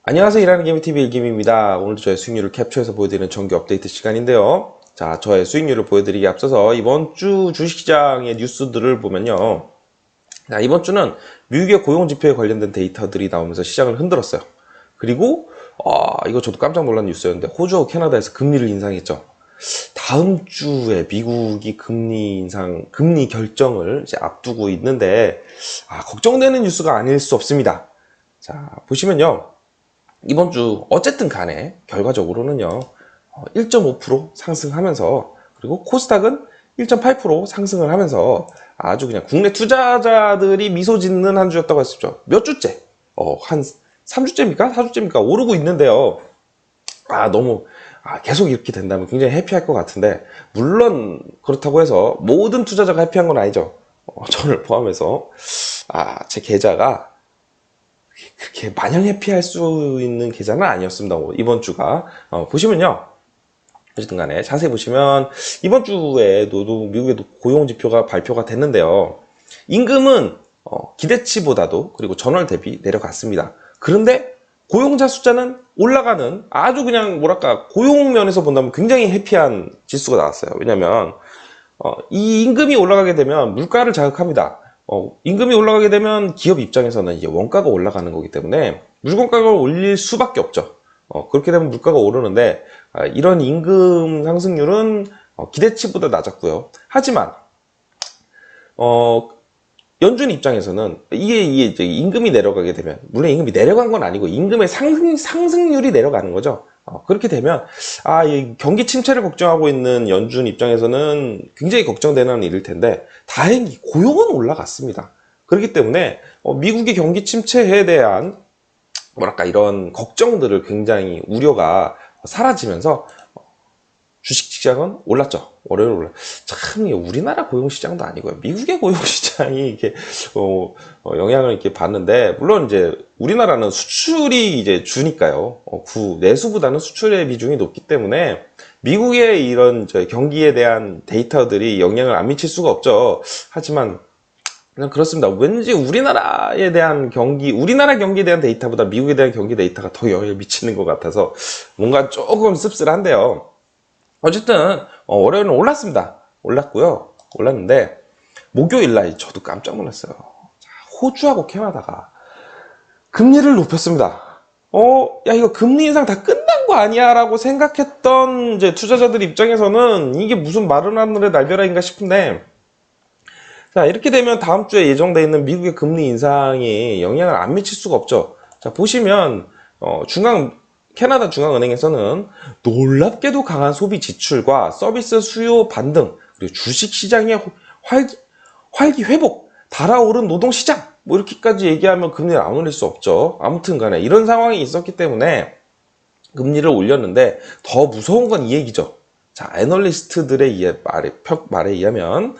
안녕하세요. 일하는 개미TV 일김입니다. 오늘도 저의 수익률을 캡처해서 보여드리는 정기 업데이트 시간인데요. 자, 저의 수익률을 보여드리기 앞서서 이번 주 주식시장의 뉴스들을 보면요. 자, 이번 주는 미국의 고용지표에 관련된 데이터들이 나오면서 시장을 흔들었어요. 그리고 이거 저도 깜짝 놀란 뉴스였는데 호주와 캐나다에서 금리를 인상했죠. 다음 주에 미국이 금리 결정을 이제 앞두고 있는데 걱정되는 뉴스가 아닐 수 없습니다. 자, 보시면요. 이번 주 어쨌든 간에 결과적으로는요 1.5% 상승하면서, 그리고 코스닥은 1.8% 상승을 하면서 아주 그냥 국내 투자자들이 미소 짓는 한 주였다고 했었죠. 몇 주째 한 3주째입니까? 4주째입니까? 오르고 있는데요. 너무 계속 이렇게 된다면 굉장히 해피할 것 같은데, 물론 그렇다고 해서 모든 투자자가 해피한 건 아니죠. 저를 포함해서 제 계좌가 그렇게 마냥 해피할 수 있는 계좌는 아니었습니다. 이번 주가 보시면요. 어쨌든 간에 자세히 보시면 이번 주에도 미국의 고용지표가 발표가 됐는데요. 임금은 기대치보다도, 그리고 전월 대비 내려갔습니다. 그런데 고용자 숫자는 올라가는, 아주 그냥 뭐랄까 고용 면에서 본다면 굉장히 해피한 지수가 나왔어요. 왜냐면 이 임금이 올라가게 되면 물가를 자극합니다. 임금이 올라가게 되면 기업 입장에서는 이제 원가가 올라가는 거기 때문에 물건 가격을 올릴 수밖에 없죠. 그렇게 되면 물가가 오르는데, 이런 임금 상승률은 기대치보다 낮았고요. 하지만 연준 입장에서는 이게 이제 임금이 내려가게 되면, 물론 임금이 내려간 건 아니고 임금의 상승률이 내려가는 거죠. 그렇게 되면 이 경기 침체를 걱정하고 있는 연준 입장에서는 굉장히 걱정되는 일일 텐데, 다행히 고용은 올라갔습니다. 그렇기 때문에 미국의 경기 침체에 대한 뭐랄까 이런 걱정들을, 굉장히 우려가 사라지면서 주식시장은 올랐죠. 월요일 올라. 참, 우리나라 고용시장도 아니고요. 미국의 고용시장이 이렇게, 영향을 이렇게 받는데, 물론 이제 우리나라는 수출이 이제 주니까요. 내수보다는 수출의 비중이 높기 때문에, 미국의 이런 경기에 대한 데이터들이 영향을 안 미칠 수가 없죠. 하지만, 그냥 그렇습니다. 왠지 우리나라에 대한 우리나라 경기에 대한 데이터보다 미국에 대한 경기 데이터가 더 영향을 미치는 것 같아서 뭔가 조금 씁쓸한데요. 어쨌든 월요일은 올랐습니다. 올랐는데 목요일 날 저도 깜짝 놀랐어요. 호주하고 캐나다가 금리를 높였습니다. 야, 이거 금리 인상 다 끝난 거 아니야? 라고 생각했던 이제 투자자들 입장에서는 이게 무슨 마른 하늘의 날벼락인가 싶은데, 자, 이렇게 되면 다음 주에 예정되어 있는 미국의 금리 인상이 영향을 안 미칠 수가 없죠. 자, 보시면 캐나다 중앙은행에서는 놀랍게도 강한 소비 지출과 서비스 수요 반등, 그리고 주식 시장의 활기 회복, 달아오른 노동 시장, 뭐 이렇게까지 얘기하면 금리를 안 올릴 수 없죠. 아무튼 간에 이런 상황이 있었기 때문에 금리를 올렸는데, 더 무서운 건 이 얘기죠. 자, 애널리스트들의 말에 의하면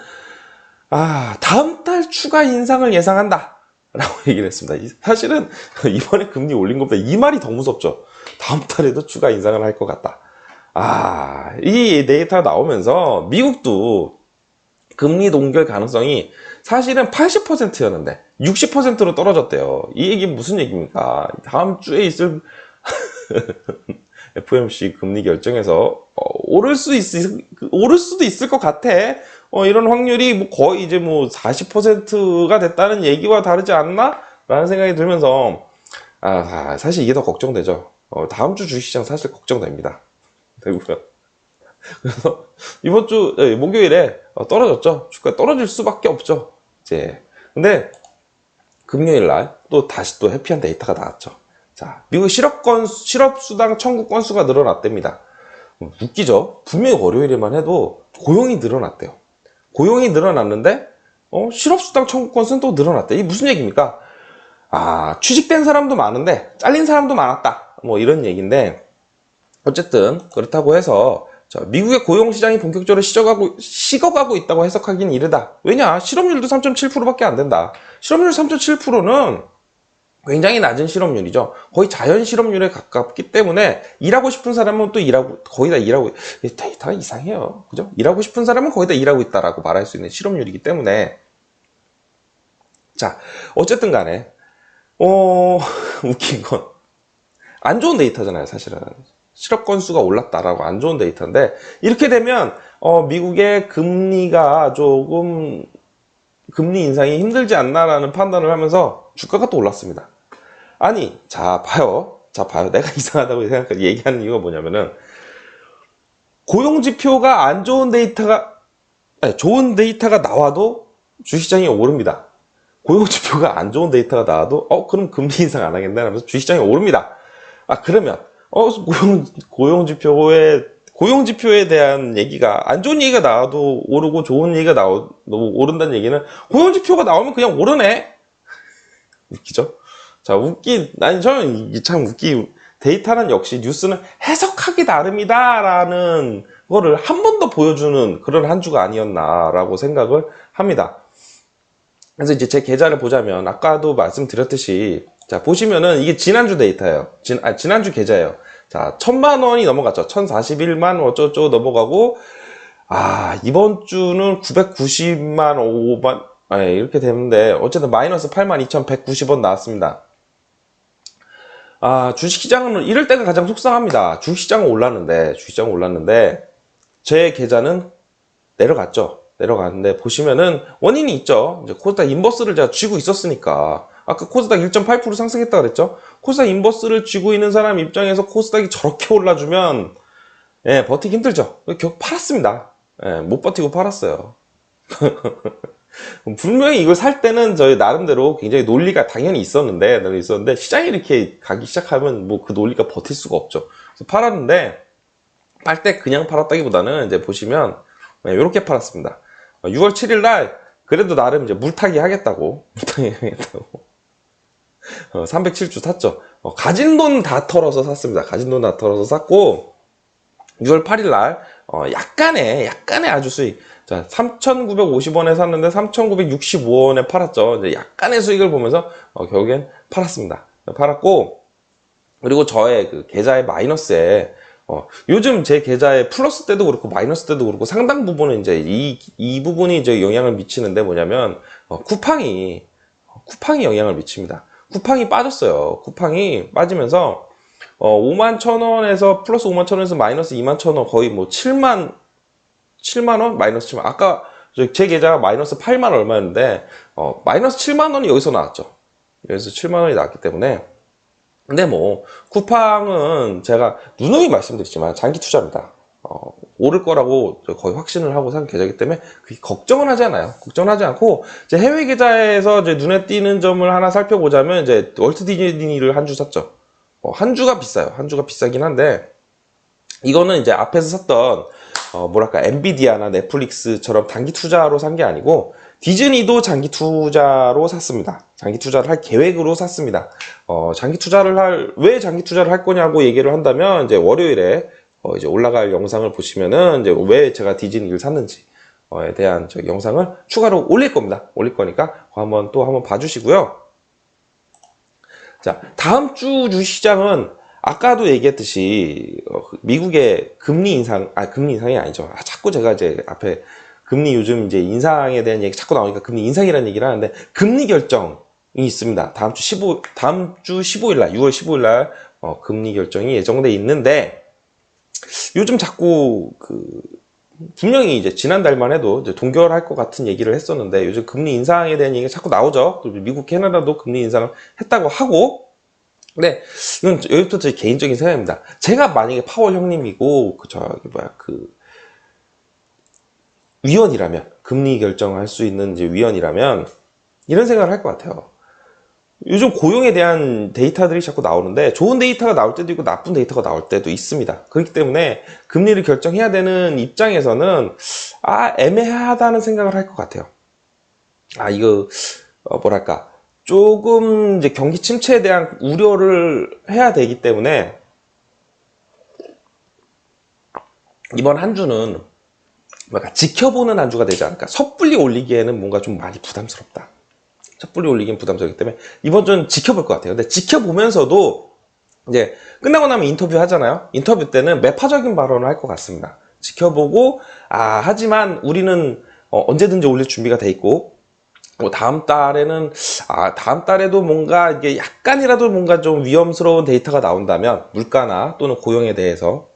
다음 달 추가 인상을 예상한다 라고 얘기를 했습니다. 사실은 이번에 금리 올린 것보다 이 말이 더 무섭죠. 다음 달에도 추가 인상을 할 것 같다. 이 데이터가 나오면서 미국도 금리 동결 가능성이 사실은 80%였는데 60%로 떨어졌대요. 이 얘기는 무슨 얘기입니까? 다음 주에 있을 FOMC 금리 결정에서 오를 수도 있을 것 같아. 이런 확률이 거의 이제 40%가 됐다는 얘기와 다르지 않나? 라는 생각이 들면서 사실 이게 더 걱정되죠. 다음 주 주식시장 사실 걱정됩니다. 되고요. 그래서 이번 주 목요일에 떨어졌죠. 주가 떨어질 수밖에 없죠. 이제 근데 금요일 날 다시 해피한 데이터가 나왔죠. 자, 미국 실업수당 청구 건수가 늘어났답니다. 웃기죠? 분명히 월요일에만 해도 고용이 늘어났대요. 고용이 늘어났는데 실업수당 청구 건수는 또 늘어났대. 이게 무슨 얘기입니까? 취직된 사람도 많은데 잘린 사람도 많았다. 뭐 이런 얘기인데, 어쨌든 그렇다고 해서 미국의 고용시장이 본격적으로 식어가고 있다고 해석하기는 이르다. 왜냐? 실업률도 3.7%밖에 안 된다. 실업률 3.7%는 굉장히 낮은 실업률이죠. 거의 자연 실업률에 가깝기 때문에 일하고 싶은 사람은 또 거의 다 일하고, 데이터가 이상해요. 그죠? 일하고 싶은 사람은 거의 다 일하고 있다라고 말할 수 있는 실업률이기 때문에. 자, 어쨌든 간에, 웃긴 건, 안 좋은 데이터잖아요, 사실은. 실업 건수가 올랐다라고 안 좋은 데이터인데, 이렇게 되면 미국의 금리가 조금 금리 인상이 힘들지 않나라는 판단을 하면서 주가가 또 올랐습니다. 아니, 자 봐요. 내가 이상하다고 얘기하는 이유가 뭐냐면은, 고용지표가 안 좋은 데이터가, 아니, 좋은 데이터가 나와도 주시장이 오릅니다. 고용지표가 안 좋은 데이터가 나와도 그럼 금리 인상 안 하겠네 하면서 주시장이 오릅니다. 그러면 고용지표에 대한 얘기가, 안 좋은 얘기가 나와도 오르고 좋은 얘기가 나와도 오른다는 얘기는, 고용지표가 나오면 그냥 오르네. 웃기죠? 자, 저는 참 데이터는 역시 뉴스는 해석하기 나름이다라는 거를 한 번 더 보여주는 그런 한 주가 아니었나라고 생각을 합니다. 그래서 이제 제 계좌를 보자면, 아까도 말씀드렸듯이, 자, 보시면은 이게 지난주 데이터예요. 지난주 계좌예요. 자, 1000만 원이 넘어갔죠. 1041만 어쩌고저쩌고 넘어가고, 이번 주는 990만 5만, 이렇게 되는데, 어쨌든 마이너스 82,190원 나왔습니다. 주식시장은 이럴 때가 가장 속상합니다. 주식시장은 올랐는데, 제 계좌는 내려갔죠. 내려갔는데, 보시면은 원인이 있죠. 이제 코스닥 인버스를 제가 쥐고 있었으니까. 아까 코스닥 1.8% 상승했다 그랬죠? 코스닥 인버스를 쥐고 있는 사람 입장에서 코스닥이 저렇게 올라주면, 버티기 힘들죠. 결국 팔았습니다. 못 버티고 팔았어요. 분명히 이걸 살 때는 저희 나름대로 굉장히 논리가 당연히 있었는데, 시장이 이렇게 가기 시작하면 뭐 그 논리가 버틸 수가 없죠. 그래서 팔았는데, 팔 때 그냥 팔았다기보다는 이제 보시면, 이렇게 팔았습니다. 6월 7일 날, 그래도 나름 이제 물타기 하겠다고 307주 샀죠. 가진 돈 다 털어서 샀습니다. 가진 돈 다 털어서 샀고, 6월 8일 날, 약간의 아주 수익. 자, 3,950원에 샀는데 3,965원에 팔았죠. 이제 약간의 수익을 보면서, 결국엔 팔았습니다. 팔았고, 그리고 저의 그 계좌의 마이너스에, 요즘 제 계좌에 플러스 때도 그렇고 마이너스 때도 그렇고 상당 부분은 이제 이 부분이 이제 영향을 미치는데 뭐냐면, 쿠팡이 영향을 미칩니다. 쿠팡이 빠졌어요. 쿠팡이 빠지면서 51,000원에서 플러스 51,000원에서 마이너스 21,000원, 거의 뭐 7만 원? 마이너스 7만. 아까 제 계좌가 마이너스 8만 얼마였는데 마이너스 7만 원이 여기서 나왔죠. 여기서 7만 원이 나왔기 때문에. 근데 뭐 쿠팡은 제가 누누이 말씀드리지만 장기 투자입니다. 오를 거라고 거의 확신을 하고 산 계좌이기 때문에 걱정은 하지 않아요. 걱정하지 않고, 이제 해외 계좌에서 이제 눈에 띄는 점을 하나 살펴보자면, 이제 월트 디즈니를 한 주 샀죠. 한 주가 비싸요. 한 주가 비싸긴 한데, 이거는 이제 앞에서 샀던 엔비디아나 넷플릭스처럼 단기 투자로 산 게 아니고, 디즈니도 장기 투자로 샀습니다. 장기 투자를 할 계획으로 샀습니다. 왜 장기 투자를 할 거냐고 얘기를 한다면, 이제 월요일에 이제 올라갈 영상을 보시면은, 이제 왜 제가 디즈니를 샀는지에 대한 영상을 추가로 올릴 겁니다. 올릴 거니까 한번 봐주시고요. 자, 다음 주 주시장은 아까도 얘기했듯이 미국의 금리 인상이 아니죠. 자꾸 제가 이제 앞에 금리 요즘 이제 인상에 대한 얘기 자꾸 나오니까 금리 인상이라는 얘기를 하는데, 금리 결정이 있습니다. 다음 주 15일 날, 6월 15일 날 금리 결정이 예정돼 있는데, 요즘 자꾸 분명히 이제 지난달만 해도 이제 동결할 것 같은 얘기를 했었는데, 요즘 금리 인상에 대한 얘기가 자꾸 나오죠. 미국, 캐나다도 금리 인상을 했다고 하고. 근데 이건 여기부터 제 개인적인 생각입니다. 제가 만약에 파월 형님이고 위원이라면, 금리 결정할 수 있는 이제 위원이라면 이런 생각을 할 것 같아요. 요즘 고용에 대한 데이터들이 자꾸 나오는데, 좋은 데이터가 나올 때도 있고 나쁜 데이터가 나올 때도 있습니다. 그렇기 때문에 금리를 결정해야 되는 입장에서는 애매하다는 생각을 할 것 같아요. 이거 조금 이제 경기 침체에 대한 우려를 해야 되기 때문에, 이번 한 주는 지켜보는 한 주가 되지 않을까. 섣불리 올리기에는 뭔가 좀 많이 부담스럽다. 섣불리 올리긴 부담스럽기 때문에 이번 주는 지켜볼 것 같아요. 근데 지켜보면서도 이제 끝나고 나면 인터뷰 하잖아요. 인터뷰 때는 매파적인 발언을 할 것 같습니다. 지켜보고, 하지만 우리는 언제든지 올릴 준비가 돼 있고, 뭐 다음 달에도 뭔가 이게 약간이라도 뭔가 좀 위험스러운 데이터가 나온다면 물가나 또는 고용에 대해서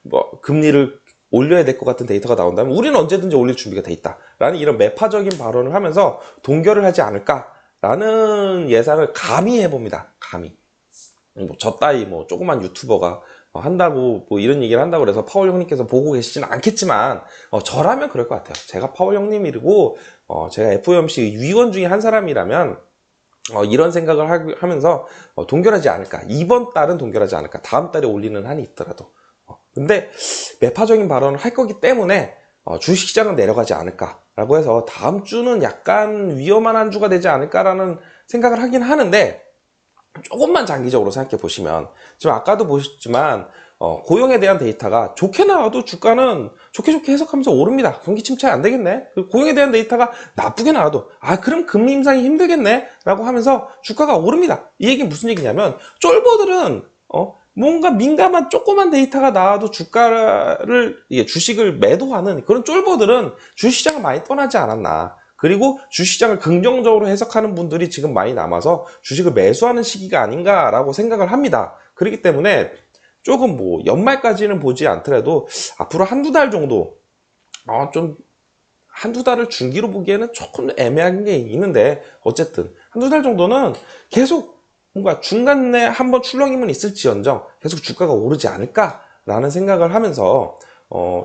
뭐 금리를 올려야 될 것 같은 데이터가 나온다면 우리는 언제든지 올릴 준비가 돼 있다라는 이런 매파적인 발언을 하면서 동결을 하지 않을까라는 예상을 감히 해봅니다. 감히. 뭐 저 따위 뭐 조그만 유튜버가 한다고 뭐 이런 얘기를 한다고 그래서 파월 형님께서 보고 계시지는 않겠지만 저라면 그럴 것 같아요. 제가 파월 형님이고 제가 FOMC 위원 중에 한 사람이라면 이런 생각을 하면서 동결하지 않을까. 이번 달은 동결하지 않을까. 다음 달에 올리는 한이 있더라도. 근데 매파적인 발언을 할 거기 때문에 주식시장은 내려가지 않을까라고 해서 다음 주는 약간 위험한 한 주가 되지 않을까라는 생각을 하긴 하는데 조금만 장기적으로 생각해 보시면 지금 아까도 보셨지만 고용에 대한 데이터가 좋게 나와도 주가는 좋게 해석하면서 오릅니다. 경기 침체 안 되겠네. 고용에 대한 데이터가 나쁘게 나와도 그럼 금리 인상이 힘들겠네 라고 하면서 주가가 오릅니다. 이 얘기는 무슨 얘기냐면 쫄보들은 뭔가 민감한 조그만 데이터가 나와도 주식을 매도하는 그런 쫄보들은 주식시장을 많이 떠나지 않았나. 그리고 주식시장을 긍정적으로 해석하는 분들이 지금 많이 남아서 주식을 매수하는 시기가 아닌가라고 생각을 합니다. 그렇기 때문에 조금 뭐 연말까지는 보지 않더라도 앞으로 한두 달 정도 좀 한두 달을 중기로 보기에는 조금 애매한 게 있는데 어쨌든 한두 달 정도는 계속 뭔가 중간에 한번 출렁임은 있을지언정 계속 주가가 오르지 않을까라는 생각을 하면서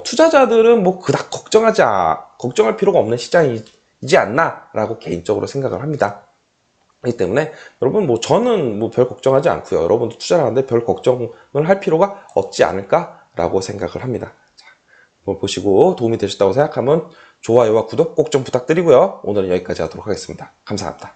투자자들은 뭐 그닥 걱정할 필요가 없는 시장이지 않나라고 개인적으로 생각을 합니다. 그렇기 때문에 여러분 뭐 저는 뭐 별 걱정하지 않고요. 여러분도 투자를 하는데 별 걱정을 할 필요가 없지 않을까라고 생각을 합니다. 자, 보시고 도움이 되셨다고 생각하면 좋아요와 구독 꼭 좀 부탁드리고요. 오늘은 여기까지 하도록 하겠습니다. 감사합니다.